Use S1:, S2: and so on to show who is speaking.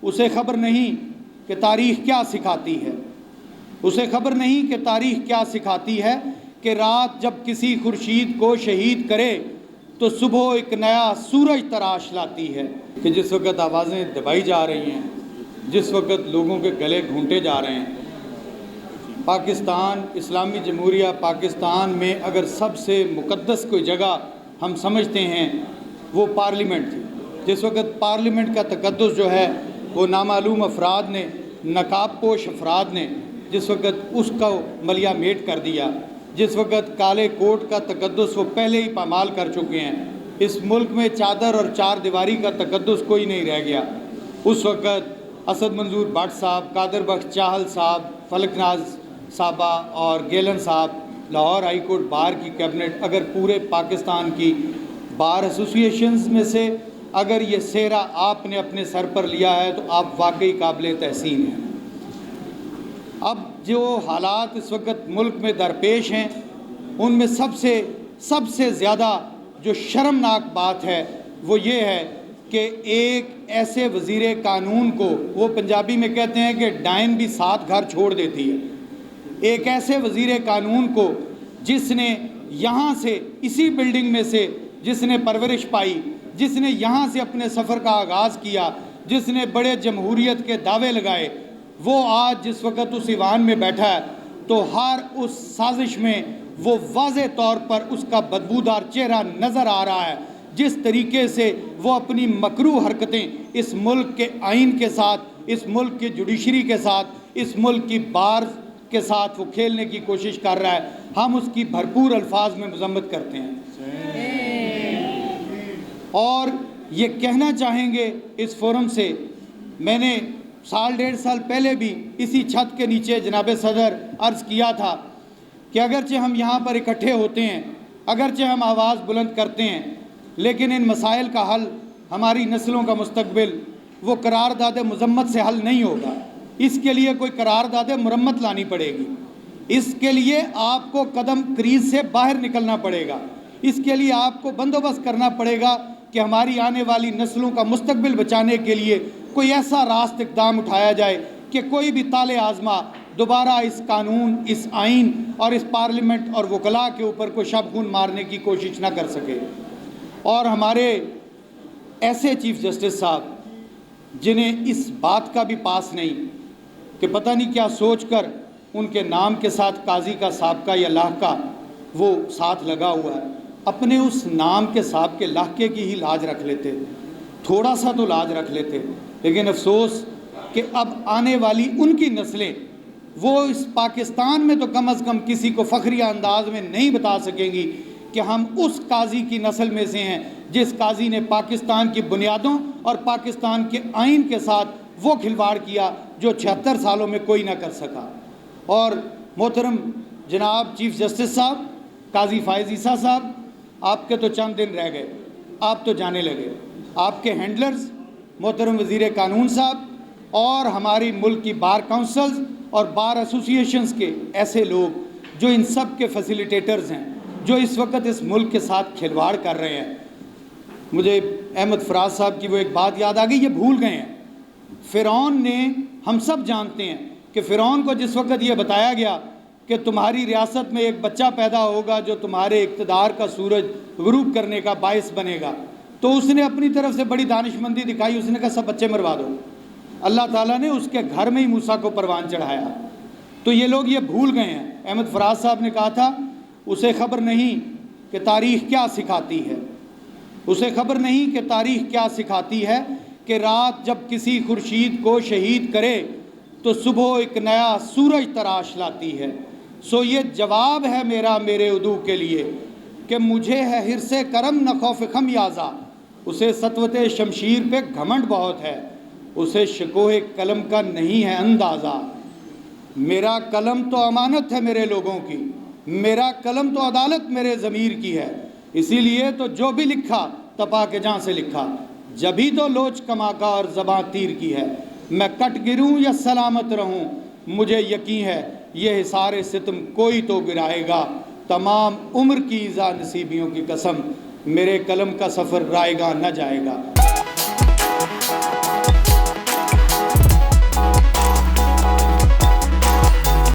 S1: اسے خبر نہیں کہ تاریخ کیا سکھاتی ہے، اسے خبر نہیں کہ تاریخ کیا سکھاتی ہے کہ رات جب کسی خورشید کو شہید کرے تو صبح ایک نیا سورج تراش لاتی ہے۔ کہ جس وقت آوازیں دبائی جا رہی ہیں، جس وقت لوگوں کے گلے گھونٹے جا رہے ہیں، پاکستان، اسلامی جمہوریہ پاکستان میں اگر سب سے مقدس کوئی جگہ ہم سمجھتے ہیں وہ پارلیمنٹ تھی۔ جس وقت پارلیمنٹ کا تقدس جو ہے وہ نامعلوم افراد نے، نقاب پوش افراد نے جس وقت اس کا ملیہ میٹ کر دیا، جس وقت کالے کوٹ کا تقدس وہ پہلے ہی پامال کر چکے ہیں، اس ملک میں چادر اور چار دیواری کا تقدس کوئی نہیں رہ گیا، اس وقت اسد منظور بٹ صاحب، قادر بخش چاہل صاحب، فلک ناز صاحبہ اور گیلن صاحب، لاہور ہائی کورٹ بار کی کیبنٹ، اگر پورے پاکستان کی بار ایسوسییشنز میں سے اگر یہ سہرا آپ نے اپنے سر پر لیا ہے تو آپ واقعی قابل تحسین ہیں۔ اب جو حالات اس وقت ملک میں درپیش ہیں ان میں سب سے زیادہ جو شرمناک بات ہے وہ یہ ہے کہ ایک ایسے وزیر قانون کو، وہ پنجابی میں کہتے ہیں کہ ڈائن بھی 7 گھر چھوڑ دیتی ہے، ایک ایسے وزیر قانون کو جس نے یہاں سے، اسی بلڈنگ میں سے جس نے پرورش پائی، جس نے یہاں سے اپنے سفر کا آغاز کیا، جس نے بڑے جمہوریت کے دعوے لگائے، وہ آج جس وقت اس ایوان میں بیٹھا ہے تو ہر اس سازش میں وہ واضح طور پر اس کا بدبودار چہرہ نظر آ رہا ہے، جس طریقے سے وہ اپنی مکروہ حرکتیں اس ملک کے آئین کے ساتھ، اس ملک کی جوڈیشری کے ساتھ، اس ملک کی بار کے ساتھ وہ کھیلنے کی کوشش کر رہا ہے، ہم اس کی بھرپور الفاظ میں مذمت کرتے ہیں اور یہ کہنا چاہیں گے اس فورم سے۔ میں نے 1.5 سال پہلے بھی اسی چھت کے نیچے جناب صدر عرض کیا تھا کہ اگرچہ ہم یہاں پر اکٹھے ہوتے ہیں، اگرچہ ہم آواز بلند کرتے ہیں، لیکن ان مسائل کا حل، ہماری نسلوں کا مستقبل، وہ قرارداد مذمت سے حل نہیں ہوگا۔ اس کے لیے کوئی قرارداد مرمت لانی پڑے گی، اس کے لیے آپ کو قدم کریز سے باہر نکلنا پڑے گا، اس کے لیے آپ کو بندوبست کرنا پڑے گا کہ ہماری آنے والی نسلوں کا مستقبل بچانے کے لیے کوئی ایسا راست اقدام اٹھایا جائے کہ کوئی بھی طالع آزما دوبارہ اس قانون، اس آئین اور اس پارلیمنٹ اور وکلاء کے اوپر کوئی شب خون مارنے کی کوشش نہ کر سکے۔ اور ہمارے ایسے چیف جسٹس صاحب جنہیں اس بات کا بھی پاس نہیں کہ پتہ نہیں کیا سوچ کر ان کے نام کے ساتھ قاضی کا سابقہ یا لاحقہ وہ ساتھ لگا ہوا ہے، اپنے اس نام کے سابقے لاحقے کی ہی لاج رکھ لیتے، تھوڑا سا تو لاج رکھ لیتے، لیکن افسوس کہ اب آنے والی ان کی نسلیں وہ اس پاکستان میں تو کم از کم کسی کو فخریہ انداز میں نہیں بتا سکیں گی کہ ہم اس قاضی کی نسل میں سے ہیں جس قاضی نے پاکستان کی بنیادوں اور پاکستان کے آئین کے ساتھ وہ کھلواڑ کیا جو 76 سالوں میں کوئی نہ کر سکا۔ اور محترم جناب چیف جسٹس صاحب، قاضی فائز عیسیٰ صاحب، آپ کے تو چند دن رہ گئے، آپ تو جانے لگے، آپ کے ہینڈلرز محترم وزیر قانون صاحب اور ہماری ملک کی بار کونسلز اور بار ایسوسییشنز کے ایسے لوگ جو ان سب کے فیسیلیٹیٹرز ہیں، جو اس وقت اس ملک کے ساتھ کھلواڑ کر رہے ہیں۔ مجھے احمد فراز صاحب کی وہ ایک بات یاد آ گئی، یہ بھول گئے ہیں۔ فرعون نے، ہم سب جانتے ہیں کہ فرعون کو جس وقت یہ بتایا گیا کہ تمہاری ریاست میں ایک بچہ پیدا ہوگا جو تمہارے اقتدار کا سورج غروب کرنے کا باعث بنے گا، تو اس نے اپنی طرف سے بڑی دانشمندی دکھائی، اس نے کہا سب بچے مروا دو۔ اللہ تعالیٰ نے اس کے گھر میں ہی موسیٰ کو پروان چڑھایا۔ تو یہ لوگ یہ بھول گئے ہیں۔ احمد فراز صاحب نے کہا تھا اسے خبر نہیں کہ تاریخ کیا سکھاتی ہے، اسے خبر نہیں کہ تاریخ کیا سکھاتی ہے کہ رات جب کسی خورشید کو شہید کرے تو صبح ایک نیا سورج تراش لاتی ہے۔ سو یہ جواب ہے میرا میرے عدو کے لیے کہ مجھے ہے حرص کرم نہ خوف خمیازہ، اسے سطوت شمشیر پہ گھمنڈ بہت ہے، اسے شکوہ قلم کا نہیں ہے اندازہ۔ میرا قلم تو امانت ہے میرے لوگوں کی، میرا قلم تو عدالت میرے ضمیر کی ہے، اسی لیے تو جو بھی لکھا تپا کے جہاں سے لکھا، جبھی تو لوچ کما کا اور زباں تیر کی ہے، میں کٹ گروں یا سلامت رہوں مجھے یقین ہے یہ حصار ستم کوئی تو گرائے گا، تمام عمر کی ایذا نصیبیوں کی قسم میرے قلم کا سفر رائے گا نہ جائے گا۔